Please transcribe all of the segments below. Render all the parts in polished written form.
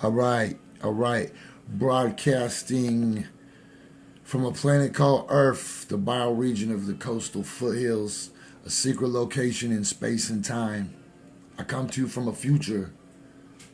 All right. Broadcasting from a planet called Earth, the bioregion of the coastal foothills, a secret location in space and time. I come to you from a future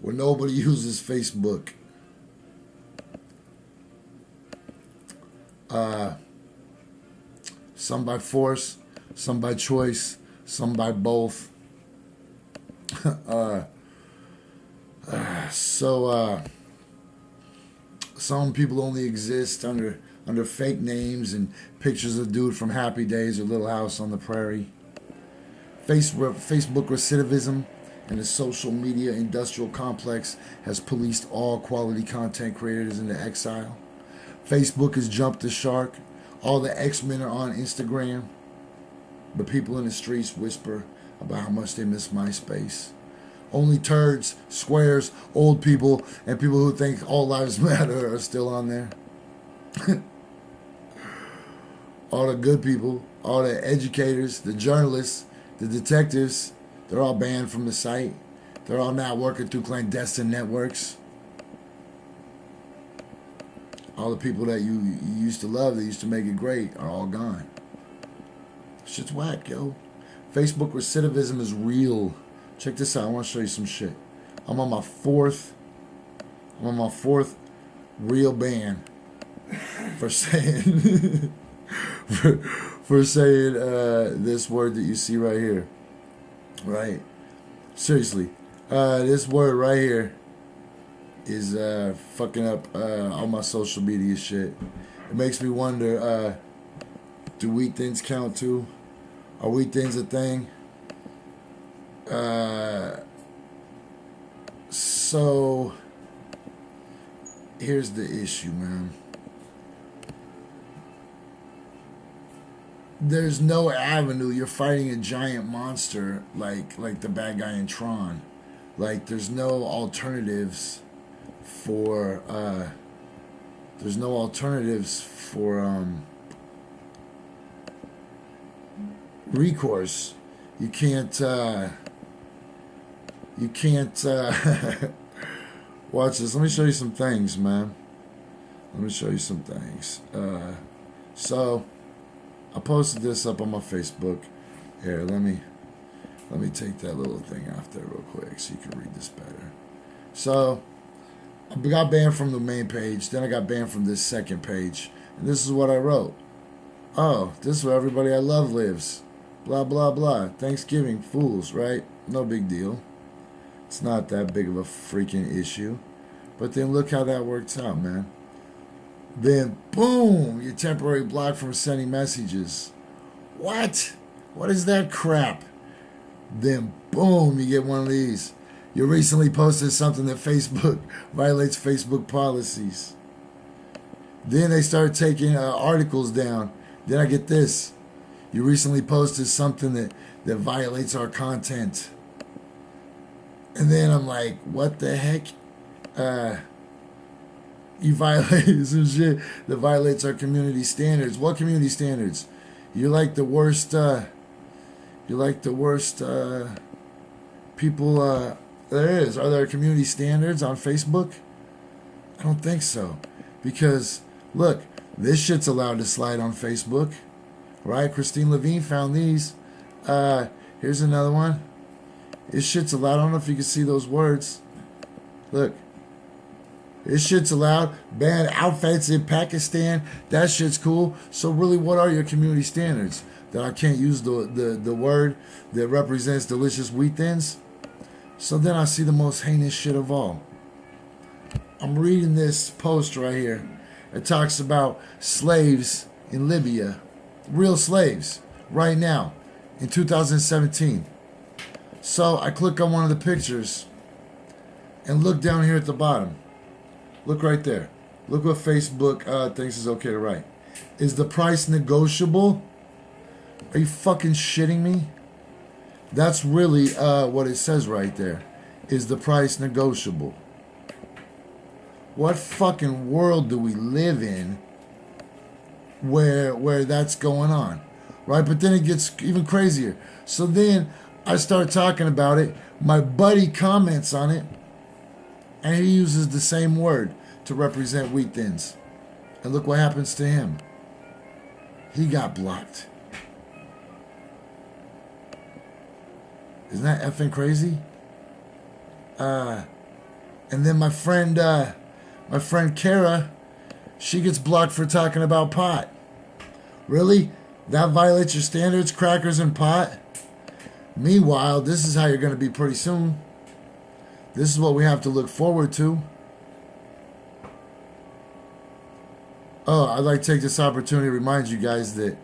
where nobody uses Facebook. Some by force, some by choice, some by both. So some people only exist under fake names and pictures of dude from Happy Days or Littlehouse on the Prairie. Facebook recidivism and the social media industrial complex has policed all quality content creators into exile. Facebook has jumped the shark. All the X-Men are on Instagram. But people in the streets whisper about how much they miss MySpace. Only turds, squares, old people, and people who think all lives matter are still on there. All the good people, all the educators, the journalists, the detectives, they're all banned from the site. They're all now working through clandestine networks. All the people that you used to love, that used to make it great, are all gone. Shit's whack, yo. Facebook recidivism is real. Check this out. I want to show you some shit. I'm on my fourth real ban for saying for saying this word that you see right here. Right? Seriously. This word right here is fucking up all my social media shit. It makes me wonder, do wheat thins count too? Are wheat thins a thing? So here's the issue, man. There's no avenue. You're fighting a giant monster like the bad guy in Tron. Like there's no alternatives for recourse. You can't watch this. Let me show you some things, man. Let me show you some things. So I posted this up on my Facebook. Here, let me take that little thing off there real quick so you can read this better. So I got banned from the main page, then I got banned from this second page, and this is what I wrote. Oh, this is where everybody I love lives. Blah, blah, blah. Thanksgiving, fools, right? No big deal. It's not that big of a freaking issue. But then look how that works out, man. Then, boom, you're temporarily blocked from sending messages. What? What is that crap? Then, boom, you get one of these. You recently posted something that Facebook violates Facebook policies. Then they start taking articles down. Then I get this. You recently posted something that violates our content. And then I'm like, what the heck? You violate some shit that violates our community standards. What community standards? You're like the worst, people there is. Are there community standards on Facebook? I don't think so. Because, look, this shit's allowed to slide on Facebook. Right? Christine Levine found these. Here's another one. This shit's allowed. I don't know if you can see those words. Look. This shit's allowed. Banned outfits in Pakistan. That shit's cool. So really, what are your community standards? That I can't use the word that represents delicious wheat thins? So then I see the most heinous shit of all. I'm reading this post right here. It talks about slaves in Libya. Real slaves. Right now. In 2017. So I click on one of the pictures. And look down here at the bottom. Look right there. Look what Facebook thinks is okay to write. Is the price negotiable? Are you fucking shitting me? That's really what it says right there. Is the price negotiable? What fucking world do we live in where that's going on? Right? But then it gets even crazier. So then I start talking about it. My buddy comments on it. And he uses the same word to represent wheat thins. And look what happens to him. He got blocked. Isn't that effing crazy? And then my friend Kara, she gets blocked for talking about pot. Really? That violates your standards, crackers and pot? Meanwhile, this is how you're going to be pretty soon. This is what we have to look forward to. Oh, I'd like to take this opportunity to remind you guys that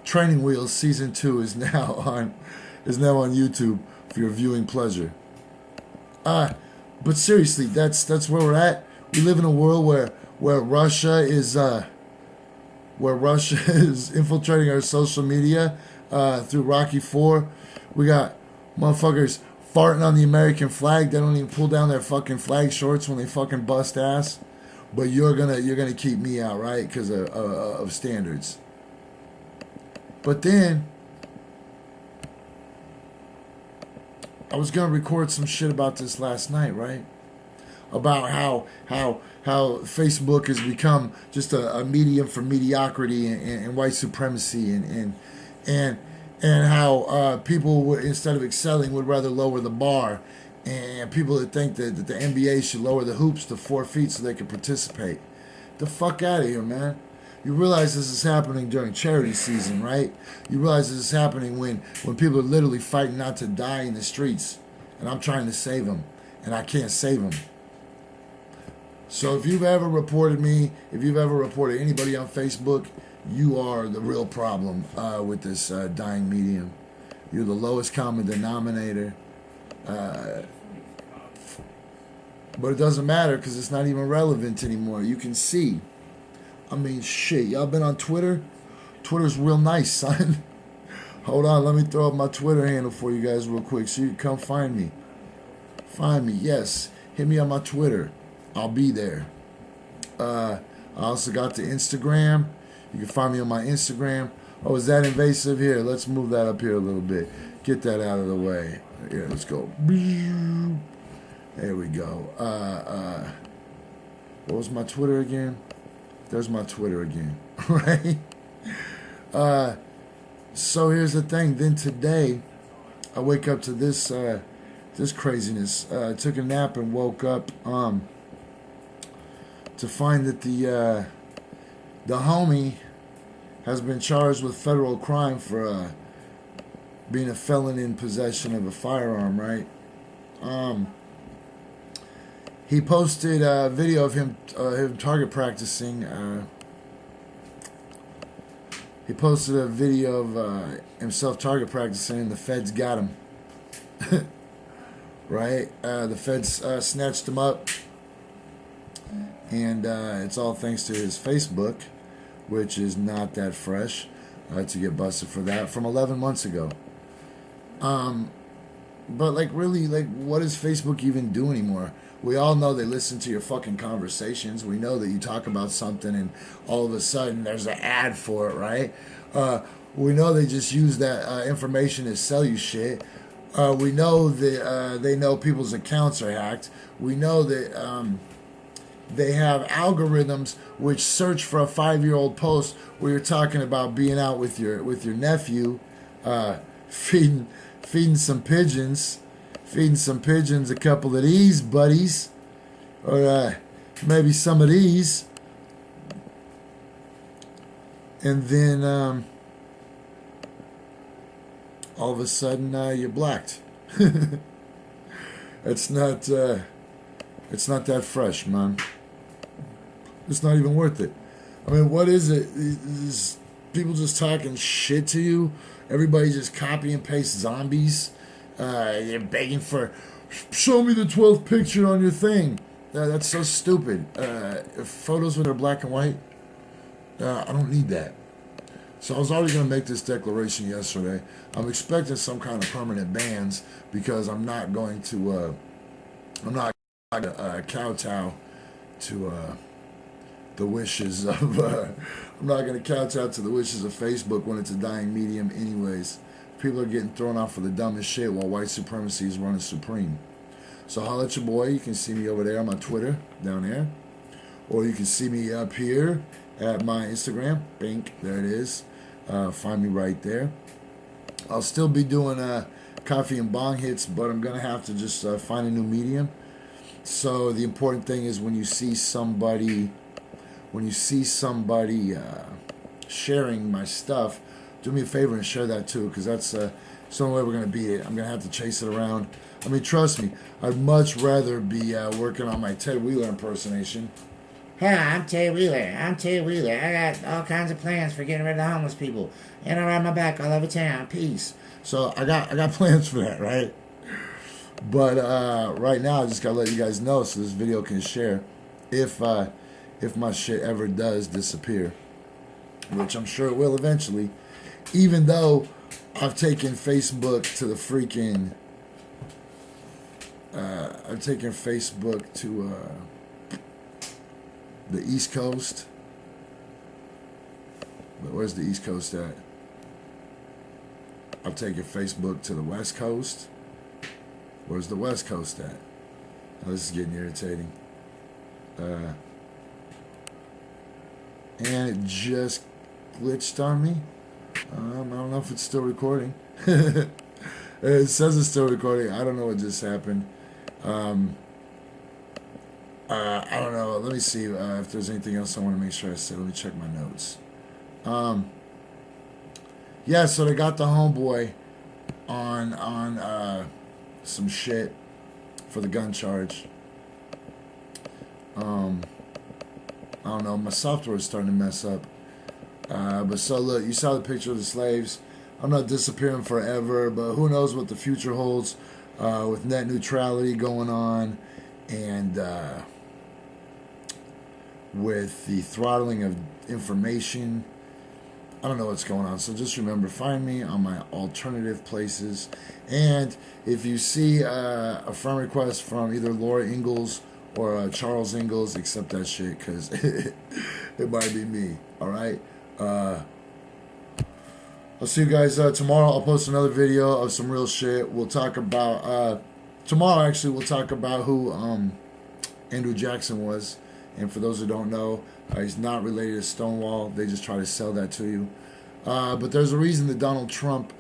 Training Wheels Season 2 is now on YouTube for your viewing pleasure. But seriously, that's where we're at. We live in a world where Russia is infiltrating our social media through Rocky 4. We got motherfuckers farting on the American flag. They don't even pull down their fucking flag shorts when they fucking bust ass. But you're gonna keep me out, right? Because of standards. But then I was gonna record some shit about this last night, right? About how Facebook has become just a medium for mediocrity and white supremacy and how people would, instead of excelling, would rather lower the bar, and people that think that the NBA should lower the hoops to 4 feet so they can participate. The fuck out of here, man. You realize this is happening during charity season, right? You realize this is happening when people are literally fighting not to die in the streets, and I'm trying to save them, and I can't save them. So if you've ever reported me, if you've ever reported anybody on Facebook, you are the real problem with this dying medium. You're the lowest common denominator. But it doesn't matter because it's not even relevant anymore. You can see. I mean, shit. Y'all been on Twitter? Twitter's real nice, son. Hold on. Let me throw up my Twitter handle for you guys real quick so you can come find me. Find me. Yes. Hit me on my Twitter. I'll be there. I also got the Instagram. You can find me on my Instagram. Oh, is that invasive? Here, let's move that up here a little bit. Get that out of the way. Here, let's go. There we go. What was my Twitter again? There's my Twitter again. Right? So here's the thing. Then today, I wake up to this craziness. I took a nap and woke up to find that the homie has been charged with federal crime for being a felon in possession of a firearm, right? He posted a video of him target practicing. He posted a video of himself target practicing, and the feds got him. Right? The feds snatched him up. And it's all thanks to his Facebook, which is not that fresh, to get busted for that from 11 months ago. But like, really, like, what does Facebook even do anymore? We all know they listen to your fucking conversations. We know that you talk about something and all of a sudden there's an ad for it, right? We know they just use that information to sell you shit. We know that they know people's accounts are hacked. We know that they have algorithms which search for a 5-year-old post where you're talking about being out with your nephew, feeding some pigeons, a couple of these buddies, or maybe some of these, and then all of a sudden you're blacked. It's not that fresh, man. It's not even worth it. I mean, what is it? Is people just talking shit to you? Everybody just copy and paste zombies? They're begging for, show me the 12th picture on your thing. That's so stupid. Photos when they're black and white, I don't need that. So I was already going to make this declaration yesterday. I'm expecting some kind of permanent bans because I'm not going to kowtow to the wishes of I'm not going to kowtow to the wishes of Facebook when it's a dying medium anyways. People are getting thrown off for the dumbest shit while white supremacy is running supreme. So holla at your boy. You can see me over there on my Twitter, down there. Or you can see me up here at my Instagram. Bink, there it is. Find me right there. I'll still be doing coffee and bong hits, but I'm going to have to just find a new medium. So the important thing is when you see somebody sharing my stuff, do me a favor and share that too, because that's the only way we're going to beat it. I'm going to have to chase it around. I mean, trust me, I'd much rather be working on my Ted Wheeler impersonation. Hi, I'm Ted Wheeler. I got all kinds of plans for getting rid of the homeless people. And I ride my back all over town. Peace. So I got plans for that, right? But right now, I just gotta let you guys know so this video can share if my shit ever does disappear, which I'm sure it will eventually. Even though I've taken Facebook to the freaking, I've taken Facebook to the East Coast. But where's the East Coast at? I've taken Facebook to the West Coast. Where's the West Coast at? Oh, this is getting irritating. And it just glitched on me. I don't know if it's still recording. It says it's still recording. I don't know what just happened. I don't know. Let me see if there's anything else I want to make sure I said. Let me check my notes. Yeah, so they got the homeboy on some shit for the gun charge. I don't know. My software is starting to mess up. But so look, you saw the picture of the slaves. I'm not disappearing forever, but who knows what the future holds with net neutrality going on and with the throttling of information. I don't know what's going on. So just remember, find me on my alternative places. And if you see a friend request from either Laura Ingalls or Charles Ingalls, accept that shit because it might be me. All right. I'll see you guys tomorrow. I'll post another video of some real shit. We'll talk about tomorrow. Actually, we'll talk about who Andrew Jackson was. And for those who don't know, he's not related to Stonewall. They just try to sell that to you. But there's a reason that Donald Trump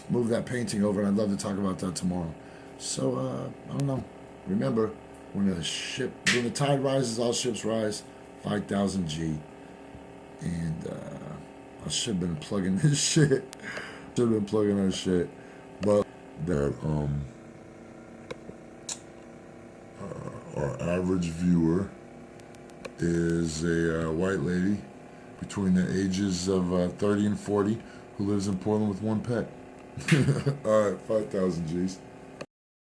moved that painting over, and I'd love to talk about that tomorrow. So I don't know. Remember, when the tide rises, all ships rise. 5,000 G. And I should have been plugging this shit. Should have been plugging that shit. But that our average viewer is a white lady between the ages of 30 and 40 who lives in Portland with one pet. All right, 5,000 G's.